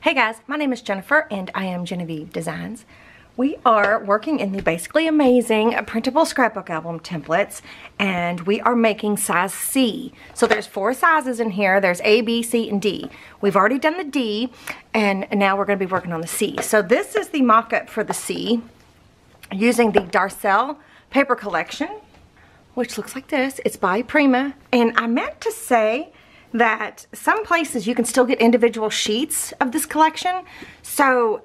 Hey guys, my name is Jennifer and I am Genevieve Designs. We are working in the basically amazing printable scrapbook album templates, and we are making size C. So there's 4 sizes in here. There's A, B, C, and D. We've already done the D, and now we're going to be working on the C. So this is the mock-up for the C using the Darcelle paper collection, which looks like this. It's by Prima, and I meant to say that some places you can still get individual sheets of this collection. So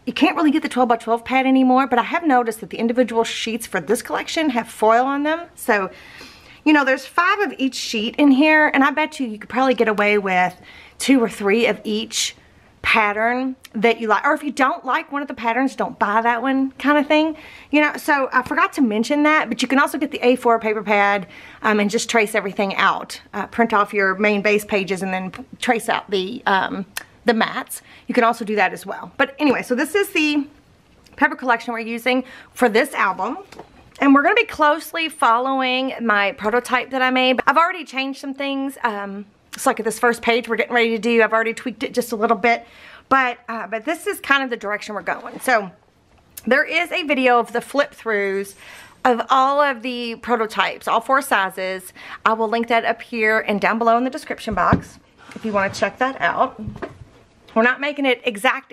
you can't really get the 12 by 12 pad anymore, but I have noticed that the individual sheets for this collection have foil on them. So, you know, there's 5 of each sheet in here, and I bet you could probably get away with 2 or 3 of each pattern that you like. Or if you don't like one of the patterns, don't buy that one, kind of thing. You know, so I forgot to mention that, but you can also get the A4 paper pad and just trace everything out. Print off your main base pages and then trace out the mats. You can also do that as well. But anyway, so this is the paper collection we're using for this album. And we're going to be closely following my prototype that I made. I've already changed some things. It's like this first page we're getting ready to do. I've already tweaked it just a little bit. But this is kind of the direction we're going. So there is a video of the flip throughs of all of the prototypes, all 4 sizes. I will link that up here and down below in the description box if you want to check that out. We're not making it exact,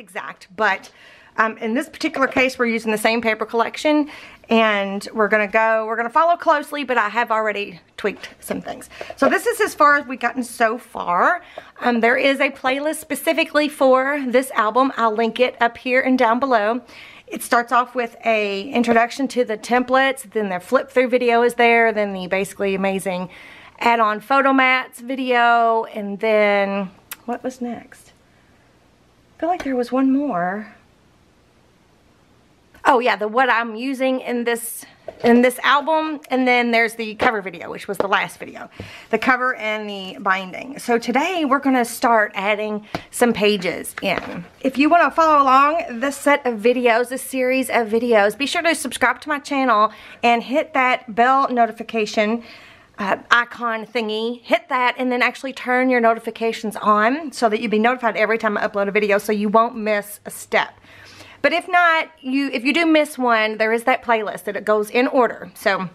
but in this particular case, we're using the same paper collection, and we're gonna follow closely, but I have already tweaked some things. So this is as far as we've gotten so far. There is a playlist specifically for this album. I'll link it up here and down below. It starts off with a introduction to the templates, then their flip through video is there, then the basically amazing add-on photo mats video, and then what was next? I feel like there was one more. Oh yeah, what I'm using in this album, and then there's the cover video, which was the last video. The cover and the binding. So today we're gonna start adding some pages in. If you wanna follow along this set of videos, this series of videos, be sure to subscribe to my channel and hit that bell notification icon thingy. Hit that and then actually turn your notifications on so that you'll be notified every time I upload a video, so you won't miss a step. But if not, if you do miss one, there is that playlist that it goes in order. So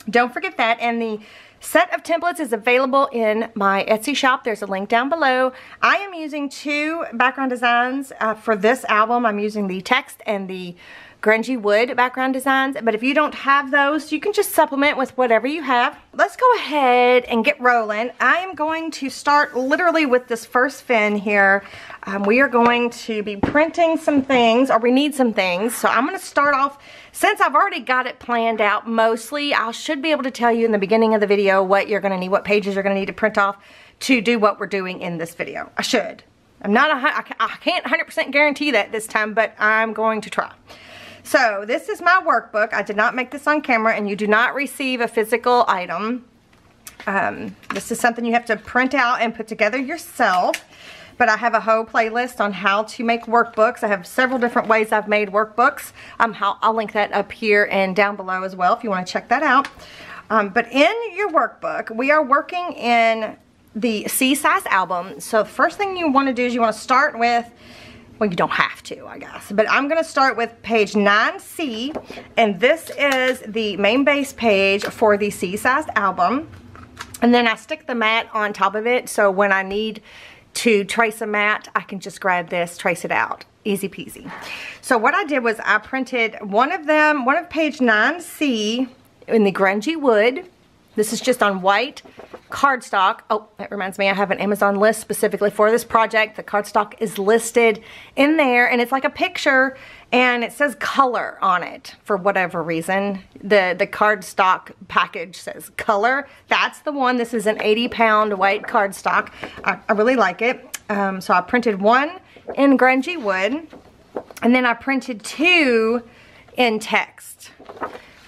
don't forget that. And the set of templates is available in my Etsy shop. There's a link down below. I am using 2 background designs for this album. I'm using the text and the grungy wood background designs, but if you don't have those, you can just supplement with whatever you have. Let's go ahead and get rolling. I am going to start literally with this first fin here. We are going to be printing some things, or we need some things. So I'm going to start off, since I've already got it planned out mostly, I should be able to tell you in the beginning of the video what you're going to need, what pages you're going to need to print off to do what we're doing in this video. I should. I can't 100% guarantee that this time, but I'm going to try. So this is my workbook. I did not make this on camera, and you do not receive a physical item. This is something you have to print out and put together yourself. But I have a whole playlist on how to make workbooks. I have several different ways I've made workbooks. I'll link that up here and down below as well if you want to check that out. But in your workbook, we are working in the C size album. So the first thing you want to do is you want to start with, well, you don't have to, I guess, but I'm going to start with page 9C, and this is the main base page for the C-sized album. And then I stick the mat on top of it, so when I need to trace a mat, I can just grab this, trace it out. Easy peasy. So what I did was I printed one of page 9C in the grungy wood. This is just on white cardstock. Oh, that reminds me, I have an Amazon list specifically for this project. The cardstock is listed in there, and it's like a picture, and it says color on it for whatever reason. The cardstock package says color. That's the one. This is an 80-pound white cardstock. I really like it. So I printed one in grungy wood, and then I printed 2 in text.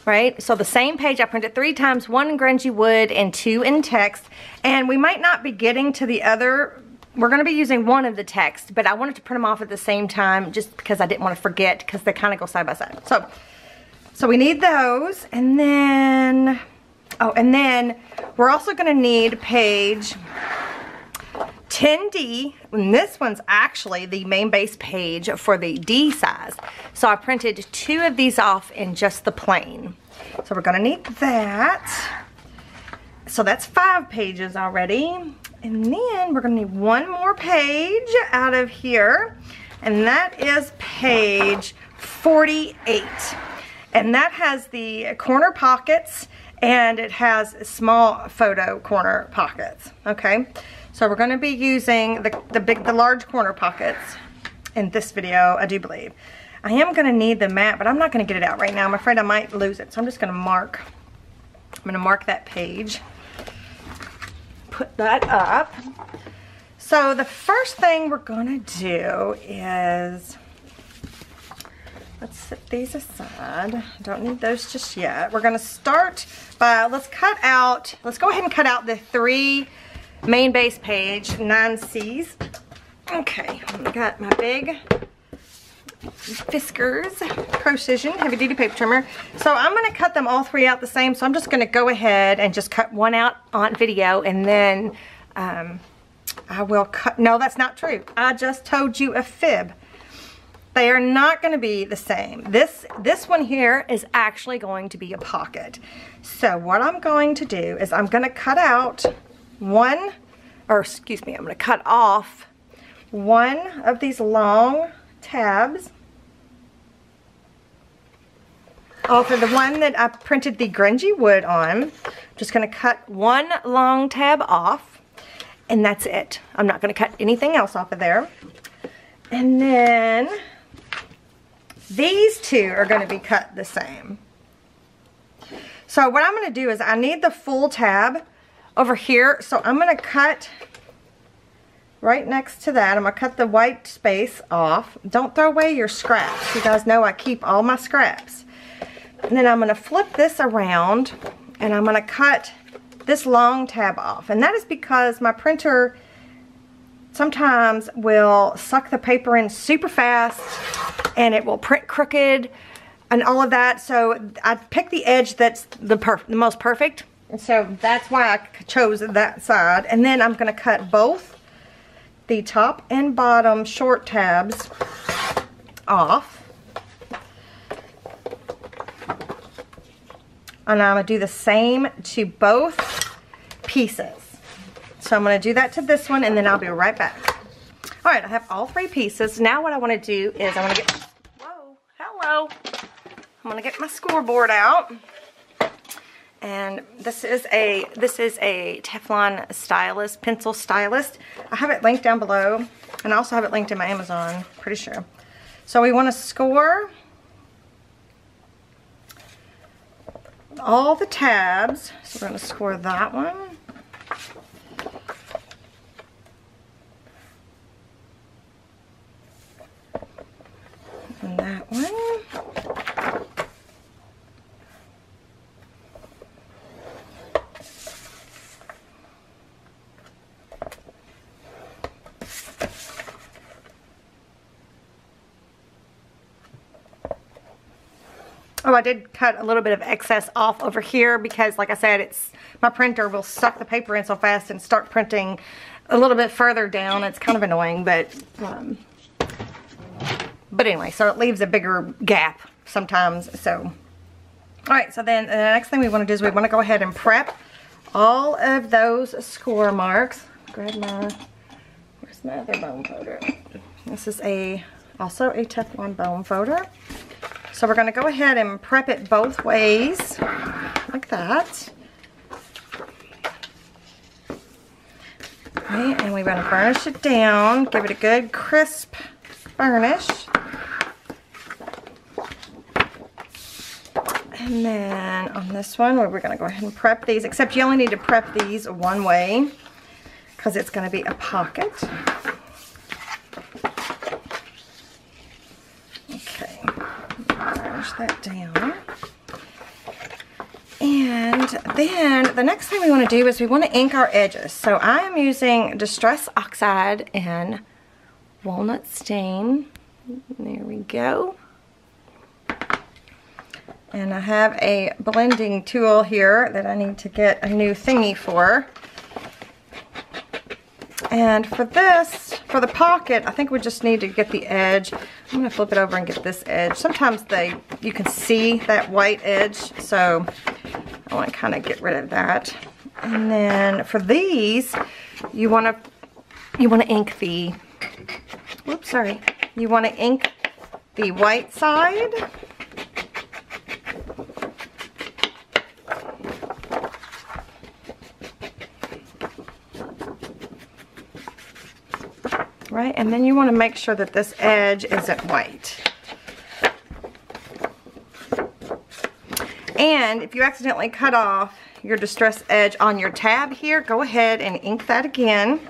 Right, so the same page I printed 3 times, 1 in grungy wood and 2 in text. And we might not be getting to the other, we're going to be using one of the text, but I wanted to print them off at the same time just because I didn't want to forget, because they kind of go side by side. So we need those, and then, oh, and then we're also going to need page 10D, and this one's actually the main base page for the D size. So I printed 2 of these off in just the plain. So we're gonna need that. So that's 5 pages already. And then we're gonna need 1 more page out of here. And that is page 48. And that has the corner pockets and it has small photo corner pockets, okay? So we're gonna be using the large corner pockets in this video, I do believe. I am gonna need the mat, but I'm not gonna get it out right now. I'm afraid I might lose it. So I'm just gonna mark, that page. Put that up. So the first thing we're gonna do is, let's set these aside. Don't need those just yet. We're gonna start by, let's go ahead and cut out the 3 main base page 9Cs. Okay, I got my big Fiskars Precision heavy duty paper trimmer. So I'm gonna cut them all 3 out the same. So I'm just gonna go ahead and just cut one out on video, and then I will cut, no, that's not true. I just told you a fib. They are not going to be the same. This one here is actually going to be a pocket. So what I'm going to do is I'm going to cut out I'm going to cut off 1 of these long tabs off of the one that I printed the grungy wood on. I'm just going to cut 1 long tab off, and that's it. I'm not going to cut anything else off of there. And then these 2 are going to be cut the same. So what I'm going to do is I need the full tab over here. So I'm going to cut right next to that. I'm going to cut the white space off. Don't throw away your scraps. You guys know I keep all my scraps. And then I'm going to flip this around and I'm going to cut this long tab off. And that is because my printer sometimes will suck the paper in super fast and it will print crooked and all of that. So I picked the edge that's the most perfect. And so that's why I chose that side. And then I'm going to cut both the top and bottom short tabs off. And I'm going to do the same to both pieces. So I'm going to do that to this one, and then I'll be right back. All right, I have all 3 pieces. Now what I want to do is I want to get, whoa, hello. I'm going to get my scoreboard out. And this is a Teflon stylus, pencil stylus. I have it linked down below, and I also have it linked in my Amazon, pretty sure. So we want to score all the tabs. So we're going to score that one. And that one. Oh, I did cut a little bit of excess off over here because, like I said, my printer will suck the paper in so fast and start printing a little bit further down. It's kind of annoying, but anyway, so it leaves a bigger gap sometimes. So, all right, so then the next thing we want to do is we want to go ahead and prep all of those score marks. Grab where's my other bone folder? This is also a Teflon bone folder. So we're going to go ahead and prep it both ways, like that. Okay, and we're going to burnish it down, give it a good crisp burnish. And then on this one, we're going to go ahead and prep these, except you only need to prep these one way because it's going to be a pocket. That down. And then the next thing we want to do is we want to ink our edges. So I am using Distress Oxide and Walnut Stain. There we go. And I have a blending tool here that I need to get a new thingy for. And for this, for the pocket, I think we just need to get the edge. I'm gonna flip it over and get this edge. Sometimes you can see that white edge, so I wanna kinda get rid of that. And then for these, you wanna ink the, whoops, sorry. You wanna ink the white side. Right, and then you want to make sure that this edge isn't white. And if you accidentally cut off your distress edge on your tab here, go ahead and ink that again.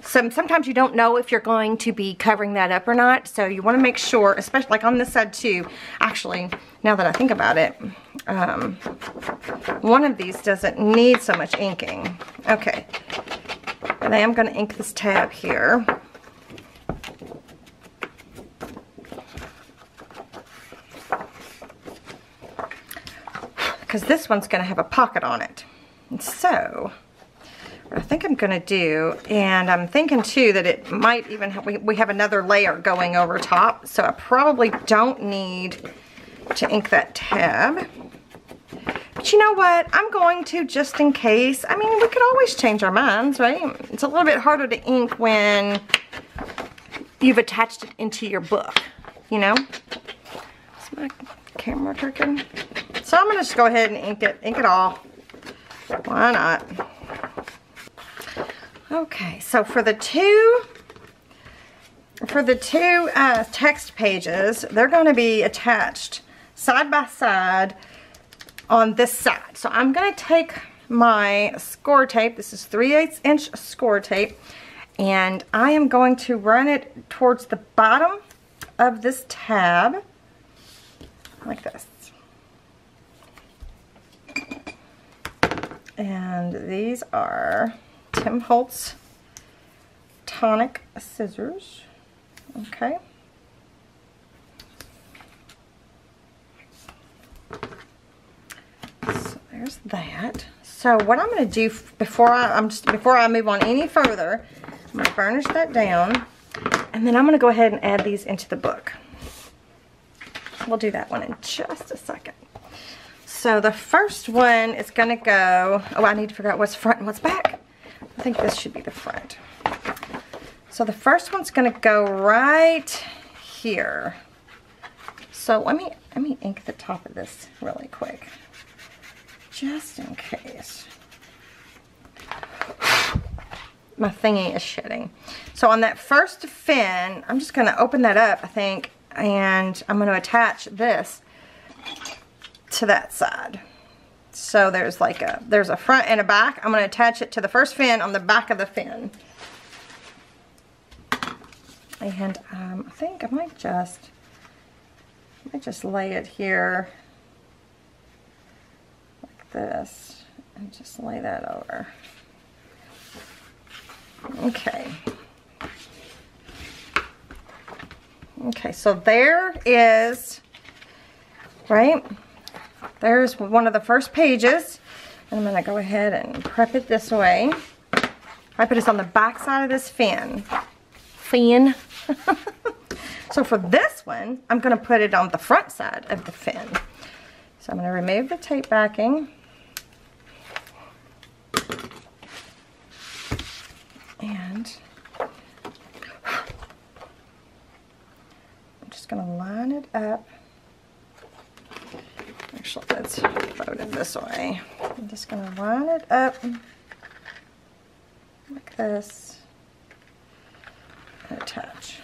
Sometimes you don't know if you're going to be covering that up or not, so you want to make sure, especially like on this side too. Actually, now that I think about it, one of these doesn't need so much inking. Okay. And I am going to ink this tab here. Because this one's going to have a pocket on it. And so, what I think I'm going to do, and I'm thinking too that it might even have, we have another layer going over top, so I probably don't need to ink that tab. But you know what? I'm going to, just in case. I mean, we could always change our minds, right? It's a little bit harder to ink when you've attached it into your book, you know? Is my camera crooked? So I'm going to just go ahead and ink it all. Why not? Okay, so for the two text pages, they're going to be attached side by side on this side. So I'm going to take my score tape. This is 3/8 inch score tape, and I am going to run it towards the bottom of this tab like this. And these are Tim Holtz tonic scissors. Okay. There's that. So what I'm going to do before I move on any further, I'm going to burnish that down, and then I'm going to go ahead and add these into the book. We'll do that one in just a second. So the first one is going to go, oh, I need to figure out what's front and what's back. I think this should be the front. So the first one's going to go right here. So let me ink the top of this really quick, just in case. My thingy is shedding. So on that first fin, I'm just going to open that up, I think, and I'm going to attach this to that side. So there's a front and a back. I'm going to attach it to the first fin on the back of the fin. And I think I might just lay it here like this and just lay that over. Okay. Okay, so there is, right? There's one of the first pages. And I'm going to go ahead and prep it this way. I put this on the back side of this fin. So for this one, I'm going to put it on the front side of the fin. So I'm going to remove the tape backing. And I'm just going to line it up. Actually, let's fold it this way. I'm just going to line it up like this and attach.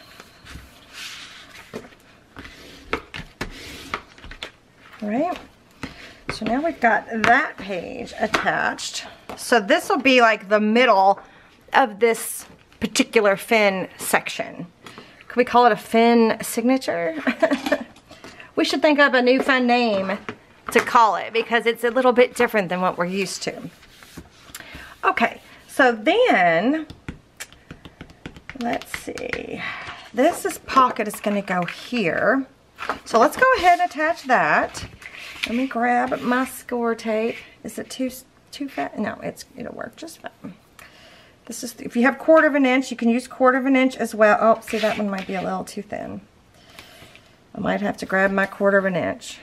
All right. So now we've got that page attached. So this will be like the middle of this particular fin section. Could we call it a fin signature? We should think of a new fun name to call it, because it's a little bit different than what we're used to. Okay, so then, let's see. This pocket is going to go here. So let's go ahead and attach that. Let me grab my score tape. Is it too fat? No, it'll work just fine. This is, if you have 1/4 inch, you can use 1/4 inch as well. Oh, see, that one might be a little too thin. I might have to grab my 1/4 inch.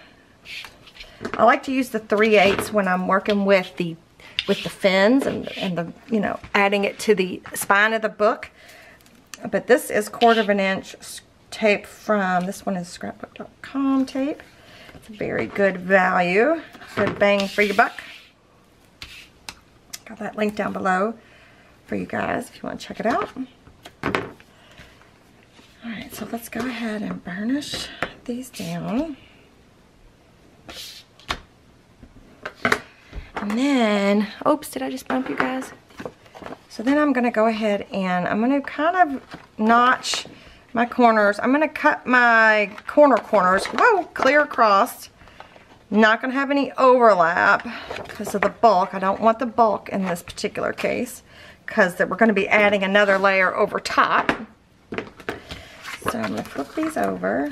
I like to use the 3/8 when I'm working with the fins and the, you know, adding it to the spine of the book. But this is 1/4 inch tape from, this one is Scrapbook.com tape. It's a very good value, good bang for your buck. Got that link down below for you guys if you want to check it out. Alright, so let's go ahead and burnish these down. And then, oops, did I just bump you guys? So then I'm going to go ahead and I'm going to kind of notch my corners. I'm going to cut my corners, whoa, clear across. Not going to have any overlap because of the bulk. I don't want the bulk in this particular case because we're going to be adding another layer over top. So I'm going to flip these over,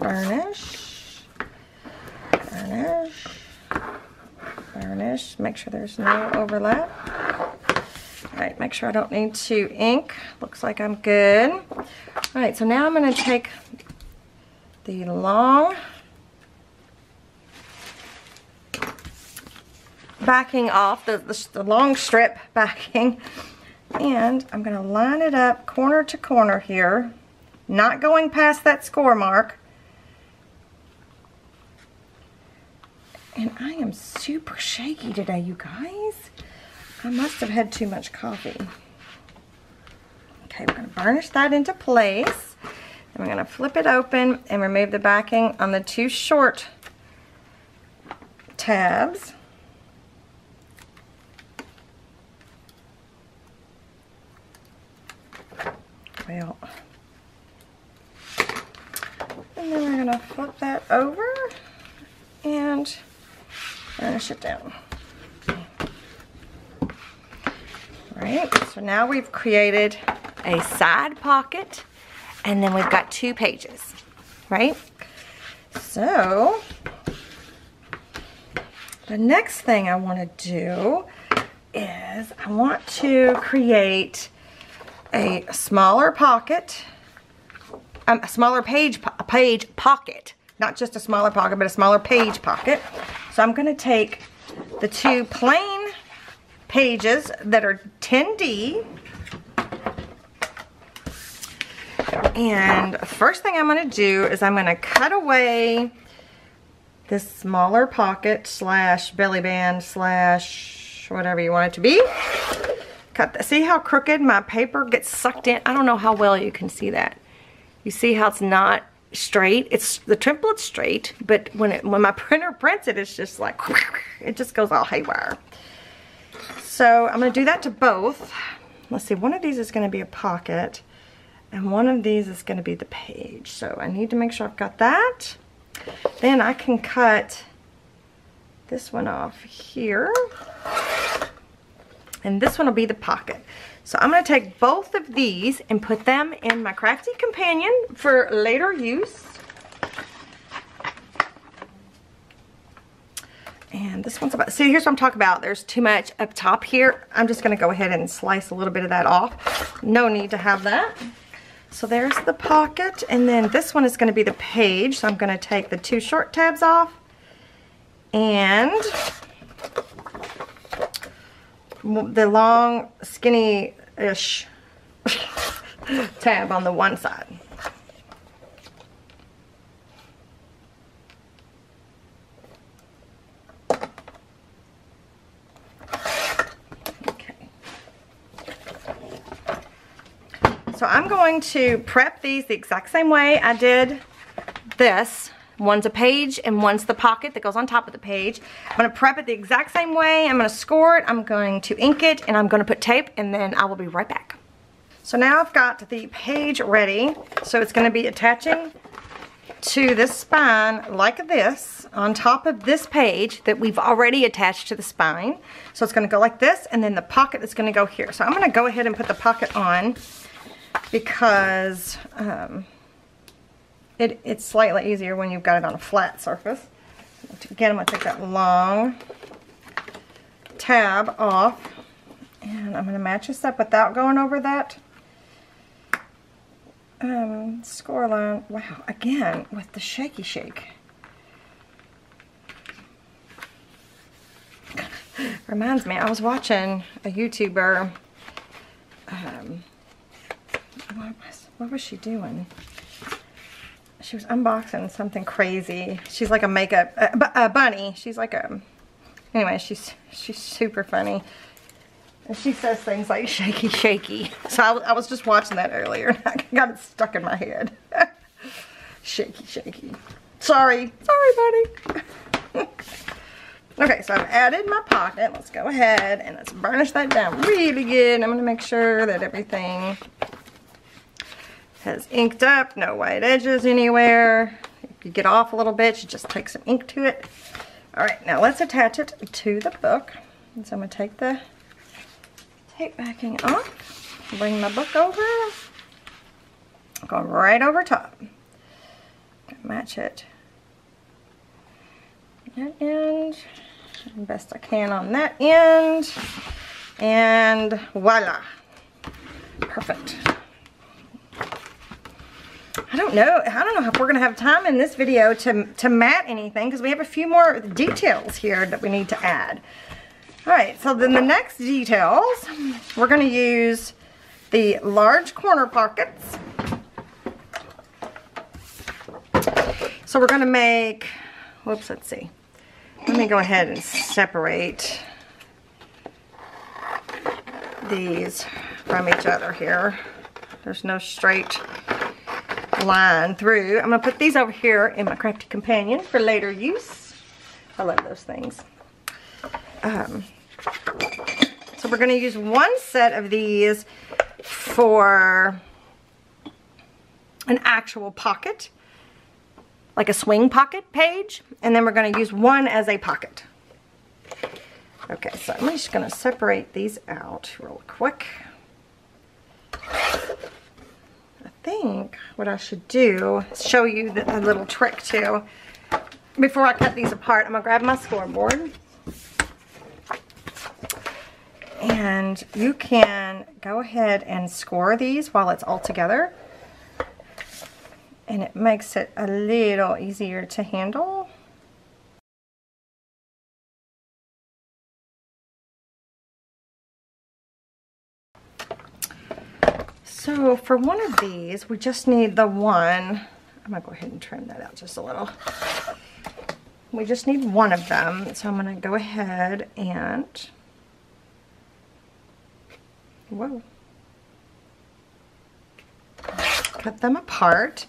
burnish, burnish, burnish, make sure there's no overlap. Alright, make sure I don't need to ink. Looks like I'm good. Alright, so now I'm going to take the long backing off, the long strip backing, and I'm going to line it up corner to corner here, not going past that score mark. And I am super shaky today, you guys. I must have had too much coffee. Okay, we're going to burnish that into place. And we're going to flip it open and remove the backing on the 2 short tabs. Well, and then we're going to flip that over and burnish it down. Alright, so now we've created a side pocket and then we've got 2 pages, right? So, the next thing I want to do is I want to create a smaller pocket, a smaller page pocket, not just a smaller pocket, but a smaller page pocket. So I'm going to take the 2 plain pages that are 10D, and first thing I'm going to do is I'm going to cut away this smaller pocket slash belly band slash whatever you want it to be. Cut. See how crooked my paper gets sucked in? I don't know how well you can see that. You see how it's not straight? It's the template's straight, but when my printer prints it, it's just like it just goes all haywire. So I'm going to do that to both. Let's see, one of these is going to be a pocket, and one of these is going to be the page. So I need to make sure I've got that. Then I can cut this one off here. And this one will be the pocket. So I'm going to take both of these and put them in my crafty companion for later use. And this one's about, see, here's what I'm talking about. There's too much up top here. I'm just going to go ahead and slice a little bit of that off. No need to have that. So there's the pocket. And then this one is going to be the page. So I'm going to take the 2 short tabs off. And the long, skinny-ish tab on the one side. Okay. So I'm going to prep these the exact same way I did this. One's a page and one's the pocket that goes on top of the page. I'm going to prep it the exact same way. I'm going to score it, I'm going to ink it, and I'm going to put tape, and then I will be right back. So now I've got the page ready. So it's going to be attaching to this spine like this on top of this page that we've already attached to the spine. So it's going to go like this, and then the pocket is going to go here. So I'm going to go ahead and put the pocket on because it's slightly easier when you've got it on a flat surface. Again, I'm going to take that long tab off, And I'm going to match this up without going over that score line. Wow, again, with the shaky shake. Reminds me, I was watching a YouTuber. What was she doing? She was unboxing something crazy. She's like a makeup bunny. She's like a, anyway, she's super funny. And she says things like shaky, shaky. So I was just watching that earlier and I got it stuck in my head. Shaky, shaky. Sorry, buddy. Okay, so I've added my pocket. Let's go ahead and let's burnish that down really good. I'm gonna make sure that everything has inked up, no white edges anywhere. If you get off a little bit, you just take some ink to it. All right, now let's attach it to the book. And so I'm gonna take the tape backing off, bring my book over, go right over top. Match it. That end, best I can on that end, and voila, perfect. I don't know if we're gonna have time in this video to mat anything because we have a few more details here that we need to add. All right, so then the next details, we're gonna use the large corner pockets. So we're gonna make, whoops, let's see. Let me go ahead and separate these from each other here. There's no straight line through. I'm gonna put these over here in my crafty companion for later use. I love those things. So we're gonna use one set of these for an actual pocket, like a swing pocket page, and then we're going to use one as a pocket. Okay, so I'm just going to separate these out real quick. I think what I should do is show you a little trick too. Before I cut these apart, I'm going to grab my scoreboard. And you can go ahead and score these while it's all together. And it makes it a little easier to handle. So for one of these, we just need the one. I'm gonna go ahead and trim that out just a little. We just need one of them. So I'm gonna go ahead and, whoa. Cut them apart.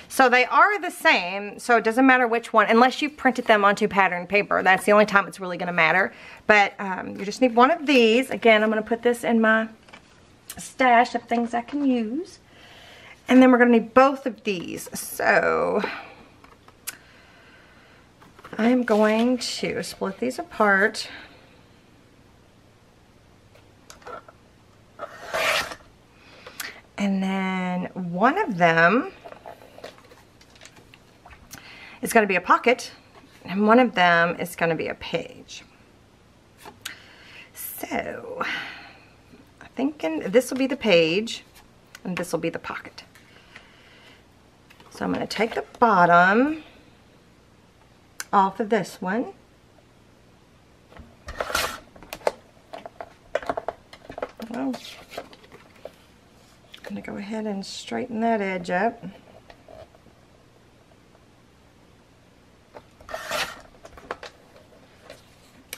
So they are the same, so it doesn't matter which one, unless you've printed them onto pattern paper. That's the only time it's really going to matter. But you just need one of these. Again, I'm going to put this in my stash of things I can use. And then we're going to need both of these. So I'm going to split these apart. And then one of them is going to be a pocket, and one of them is going to be a page. So I'm thinking this will be the page, and this will be the pocket. So I'm going to take the bottom off of this one. Well, I'm going to go ahead and straighten that edge up.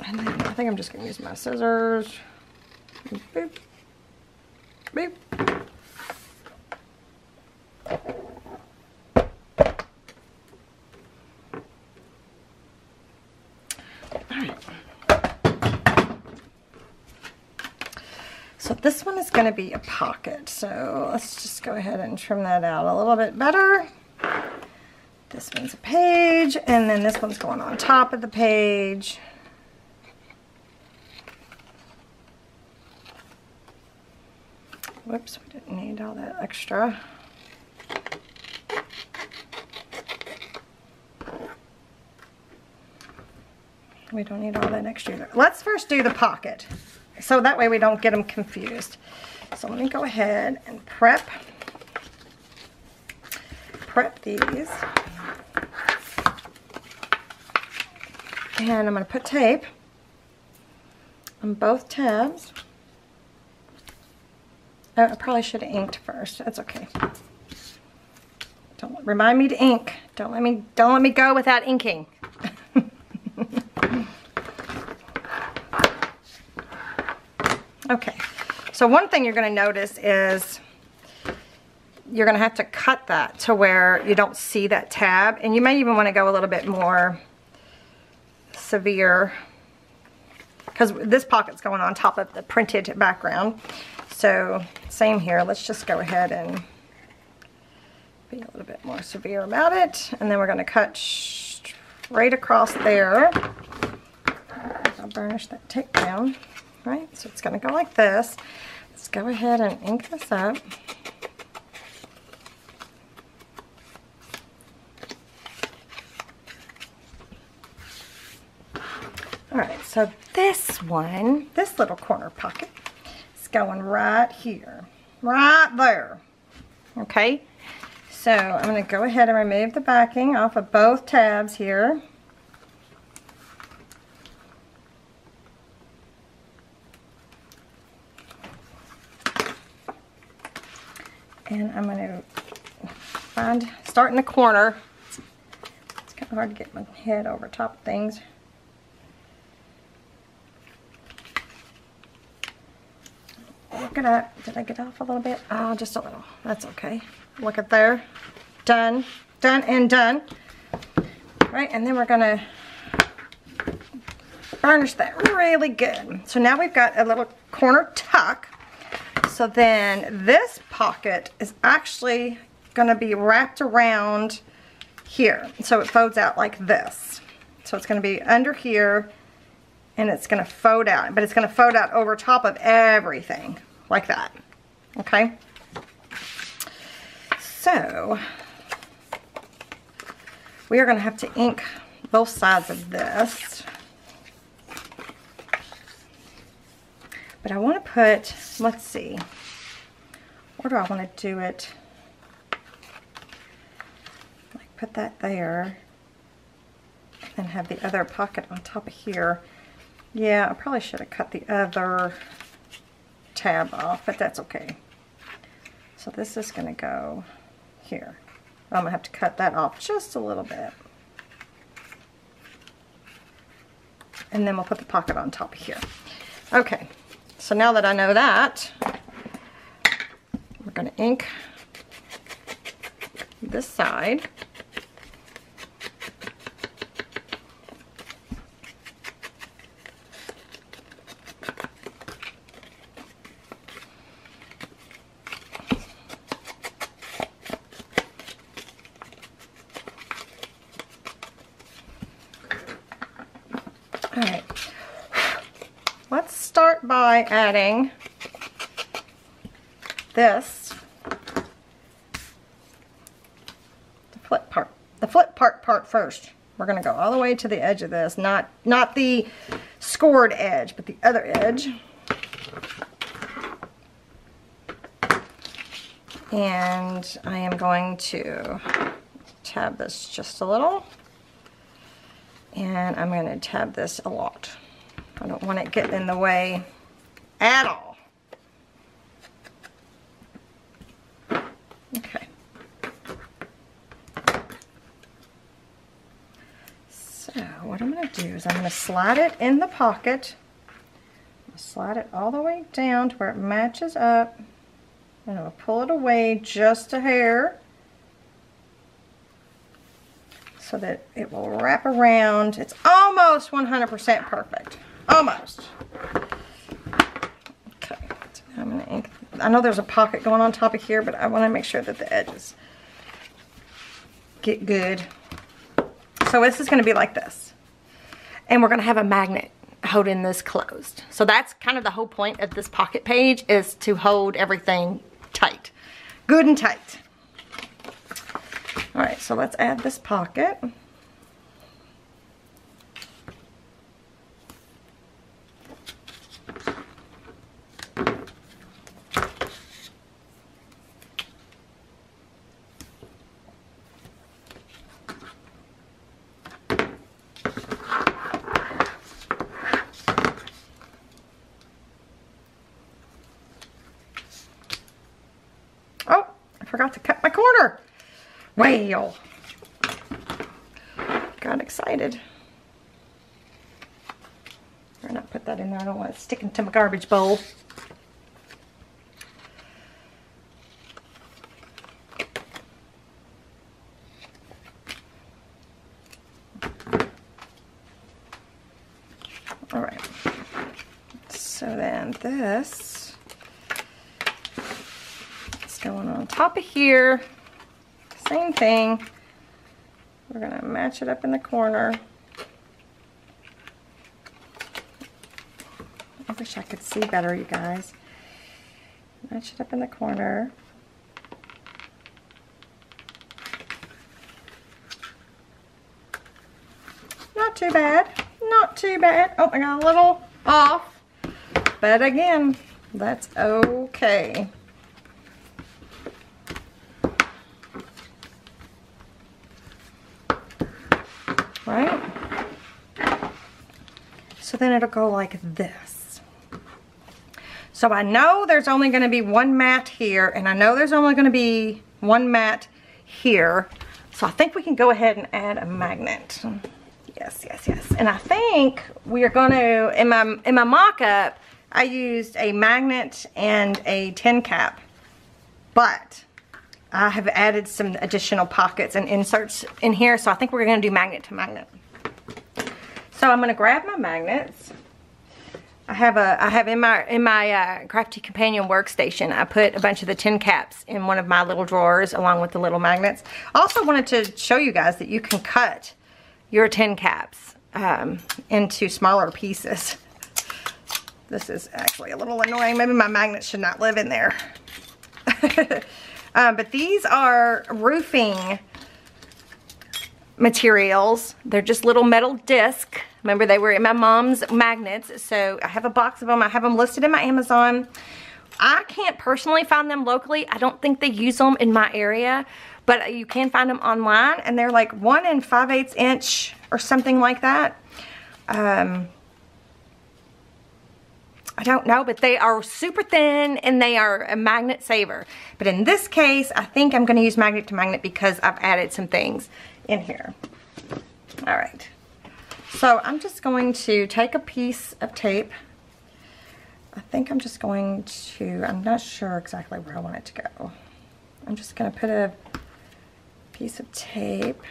And then I think I'm just going to use my scissors. Boop. Boop. Alright. So this one is going to be a pocket. So let's just go ahead and trim that out a little bit better. This one's a page, and then this one's going on top of the page. Whoops, we didn't need all that extra. We don't need all that extra either. Let's first do the pocket. so that way we don't get them confused. So let me go ahead and prep these. And I'm going to put tape on both tabs. Oh, I probably should have inked first. That's okay. Don't remind me to ink. Don't let me go without inking. Okay. So one thing you're going to notice is you're going to have to cut that to where you don't see that tab, and you may even want to go a little bit more severe, because this pocket's going on top of the printed background. So same here, let's just go ahead and be a little bit more severe about it, and then we're going to cut straight across there. I'll burnish that tape down, right? So it's going to go like this. Let's go ahead and ink this up. Alright, so this one, this little corner pocket, is going right here, right there. Okay, so I'm going to go ahead and remove the backing off of both tabs here. And I'm going to start in the corner. It's kind of hard to get my head over top of things. Look it up. Did I get off a little bit? Oh, just a little. That's okay. Look at there. Done. Done and done. Right, and then we're going to burnish that really good. So now we've got a little corner tuck. So then this pocket is actually going to be wrapped around here. So it folds out like this. So it's going to be under here, and it's going to fold out. But it's going to fold out over top of everything like that. Okay? So we are going to have to ink both sides of this. But I want to put, let's see, where do I want to do it? Like put that there, and then have the other pocket on top of here. Yeah, I probably should have cut the other tab off, but that's okay. So this is going to go here. I'm going to have to cut that off just a little bit. And then we'll put the pocket on top of here. Okay. So now that I know that, we're going to ink this side. All right. Let's start by adding this, the flip part first. We're going to go all the way to the edge of this, not the scored edge, but the other edge. And I am going to tab this just a little, and I'm going to tab this a lot. I don't want it getting in the way at all. Okay. So what I'm going to do is I'm going to slide it in the pocket. I'm going to slide it all the way down to where it matches up. And I'm going to pull it away just a hair so that it will wrap around. It's almost 100% perfect. Almost. Okay, so now I'm going to ink. I know there's a pocket going on top of here, but I want to make sure that the edges get good. So this is going to be like this. And we're going to have a magnet holding this closed. So that's kind of the whole point of this pocket page, is to hold everything tight. Good and tight. Alright, so let's add this pocket. forgot to cut my corner. Well, got excited. Better not put that in there. I don't want it sticking to my garbage bowl. All right. So then this is going on top of here. Same thing. We're gonna match it up in the corner. I wish I could see better, you guys. Match it up in the corner. Not too bad. Not too bad. Oh, I got a little off. But again, that's okay. Right? So then it'll go like this. So I know there's only going to be one mat here, and I know there's only going to be one mat here. So I think we can go ahead and add a magnet. Yes, yes, yes. And I think we are going to, in my mock-up, I used a magnet and a tin cap. But I have added some additional pockets and inserts in here, so I think we're going to do magnet to magnet. So I'm going to grab my magnets. I have in my Crafty Companion workstation, I put a bunch of the tin caps in one of my little drawers along with the little magnets. I also wanted to show you guys that you can cut your tin caps into smaller pieces. This is actually a little annoying. Maybe my magnets should not live in there. But these are roofing materials. They're just little metal discs. Remember, they were in my mom's magnets, so I have a box of them. I have them listed in my Amazon. I can't personally find them locally. I don't think they use them in my area, but you can find them online, and they're like 1 5/8 inch or something like that. I don't know, but they are super thin and they are a magnet saver. But in this case, I think I'm going to use magnet to magnet because I've added some things in here. All right. So I'm just going to take a piece of tape. I think I'm just going to, I'm not sure exactly where I want it to go. I'm just going to put a piece of tape.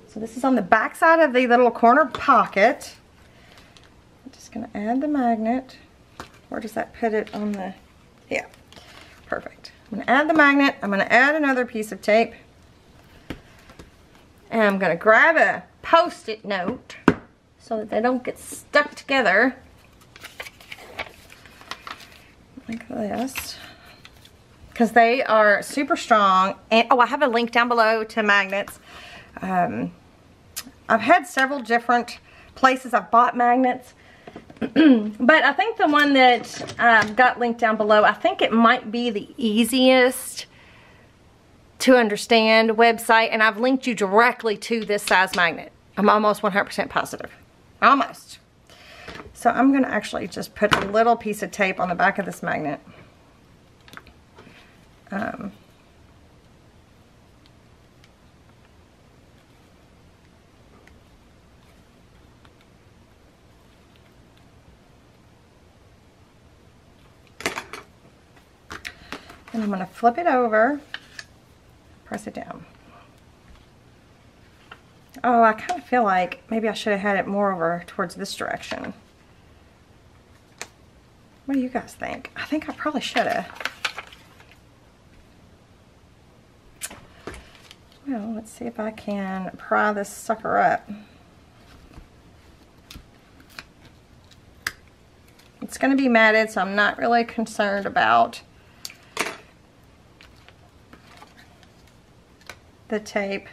So this is on the back side of the little corner pocket. I'm just going to add the magnet. Where does that put it on the, yeah, perfect. I'm going to add the magnet. I'm going to add another piece of tape. And I'm going to grab a Post-it note so that they don't get stuck together. Like this. Because they are super strong. And oh, I have a link down below to magnets. I've had several different places I've bought magnets. But I think the one that got linked down below, I think it might be the easiest to understand website, and I've linked you directly to this size magnet. I'm almost 100% positive. Almost. So I'm going to actually just put a little piece of tape on the back of this magnet. And I'm going to flip it over, press it down. Oh, I kind of feel like maybe I should have had it more over towards this direction. What do you guys think? I think I probably should have. Well, let's see if I can pry this sucker up. It's going to be matted, so I'm not really concerned about the tape.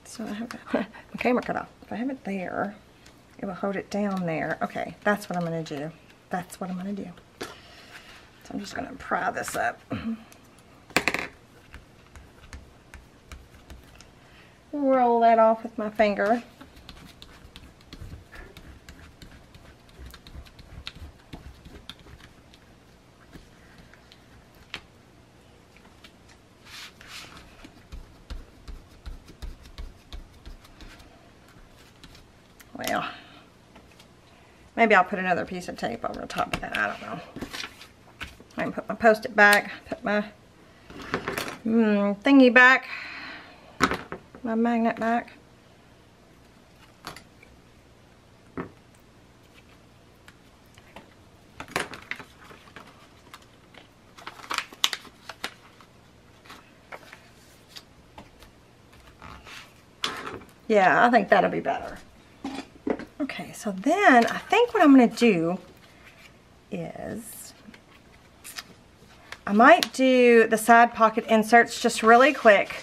So I have my camera cut off. If I have it there, it will hold it down there. Okay, that's what I'm going to do. That's what I'm going to do. So I'm just going to pry this up. Roll that off with my finger. Well, maybe I'll put another piece of tape over the top of that. I don't know. I can put my Post-it back, put my thingy back, my magnet back. Yeah, I think that'll be better. Okay, so then I think what I'm going to do is I might do the side pocket inserts just really quick,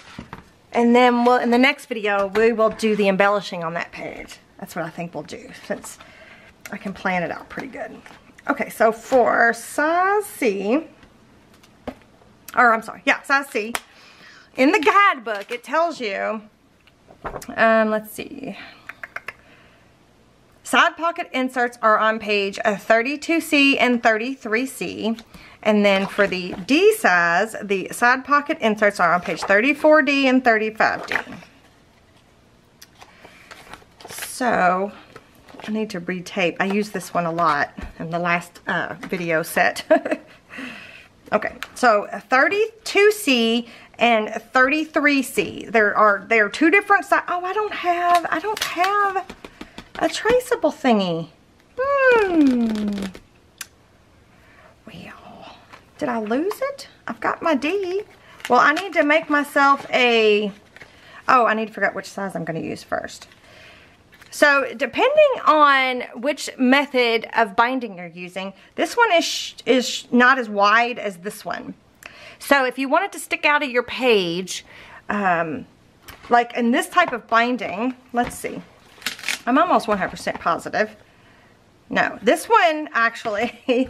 and then in the next video we will do the embellishing on that page. That's what I think we'll do, since I can plan it out pretty good. Okay, so for size C, or I'm sorry, yeah, size C, in the guidebook it tells you, let's see, side pocket inserts are on page 32C and 33C. And then for the D size, the side pocket inserts are on page 34D and 35D. So I need to retape. I use this one a lot in the last video set. Okay, so 32C and 33C. There are two different sizes. Oh, I don't have a traceable thingy. Well, did I lose it? I've got my D. Well, I need to make myself I need to figure out which size I'm going to use first. So, depending on which method of binding you're using, this one is not as wide as this one. So, if you want it to stick out of your page, like in this type of binding, let's see. I'm almost 100% positive. No, this one actually,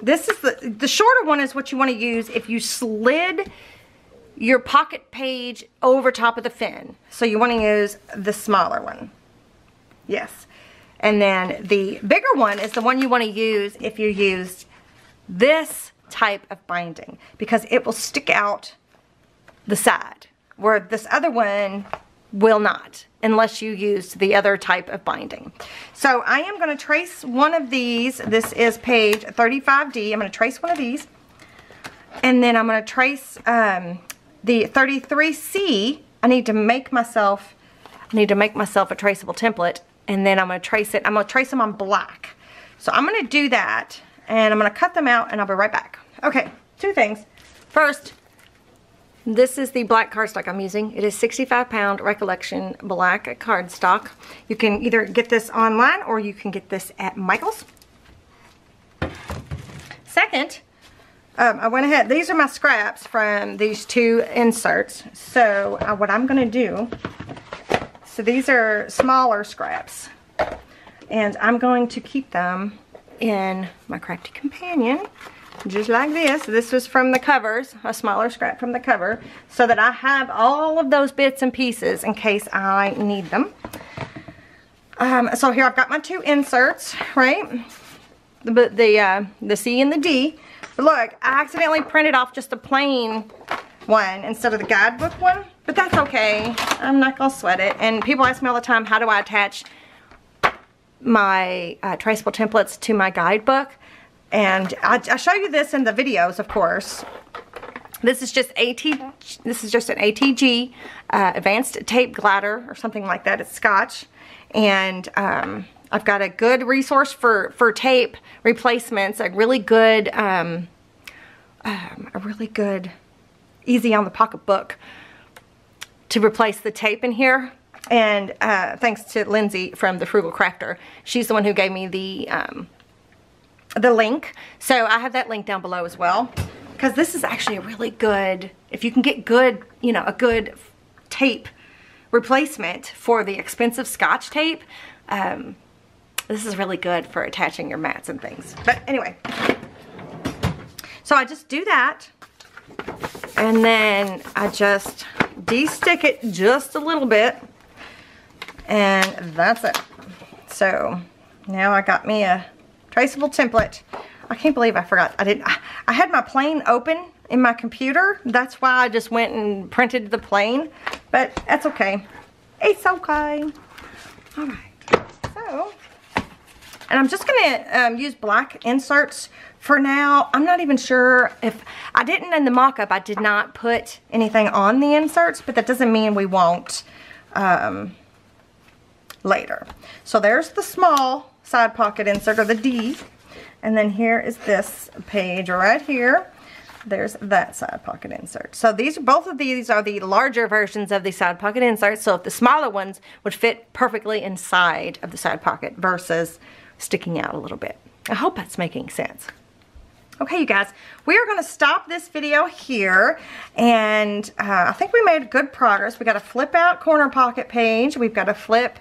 this is the shorter one is what you want to use if you slid your pocket page over top of the fin. So you want to use the smaller one. Yes. And then the bigger one is the one you want to use if you use this type of binding, because it will stick out the side, where this other one will not, unless you use the other type of binding. So I am going to trace one of these. This is page 35D. I'm going to trace one of these, and then I'm going to trace the 33C. I need to make myself a traceable template, and then I'm going to trace it. I'm going to trace them on black. So I'm going to do that, and I'm going to cut them out, and I'll be right back. Okay, two things. First, this is the black cardstock I'm using. It is 65-pound Recollection black cardstock. You can either get this online or you can get this at Michael's. Second, I went ahead. These are my scraps from these two inserts. So what I'm going to do, so these are smaller scraps, and I'm going to keep them in my Crafty Companion. Just like this. This was from the covers, a smaller scrap from the cover, so that I have all of those bits and pieces in case I need them. So here I've got my two inserts, right? The C and the D. But look, I accidentally printed off just a plain one instead of the guidebook one, but that's okay. I'm not gonna sweat it. And people ask me all the time, how do I attach my traceable templates to my guidebook? And I show you this in the videos, of course. This is just an ATG advanced tape glider or something like that. It's Scotch, and I've got a good resource for tape replacements. A really good easy on the pocket book to replace the tape in here. And thanks to Lindsay from the Frugal Crafter, she's the one who gave me the link. So I have that link down below as well, because this is actually a really good, if you can get good, a good tape replacement for the expensive Scotch tape, this is really good for attaching your mats and things. But anyway, So I just do that, and then I just de-stick it just a little bit, and that's it. So now I got me a traceable template. I can't believe I forgot. I had my plane open in my computer. That's why I just went and printed the plane, but that's okay. It's okay. All right. So, and I'm just gonna use black inserts for now. I'm not even sure if, I didn't in the mock-up, I did not put anything on the inserts, but that doesn't mean we won't later. So there's the small side pocket insert, or the D. And then here is this page right here. There's that side pocket insert. So both of these are the larger versions of the side pocket inserts. So if the smaller ones would fit perfectly inside of the side pocket versus sticking out a little bit. I hope that's making sense. Okay, you guys, we are going to stop this video here, and I think we made good progress. We got a flip out corner pocket page. We've got a flip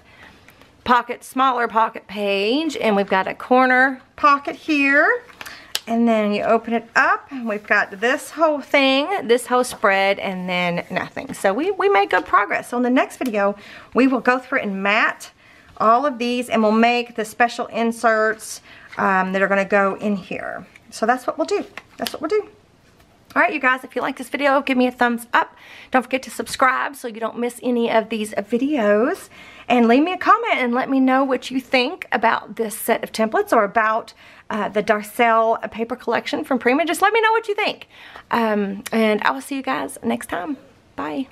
pocket, smaller pocket page, and we've got a corner pocket here, and then you open it up and we've got this whole thing, this whole spread, and then nothing. So we made good progress. So in the next video we will go through and mat all of these, and we'll make the special inserts that are going to go in here. So that's what we'll do. That's what we'll do. Alright, you guys, if you like this video, give me a thumbs up. Don't forget to subscribe so you don't miss any of these videos. And leave me a comment and let me know what you think about this set of templates, or about the Darcelle paper collection from Prima. Just let me know what you think. And I will see you guys next time. Bye.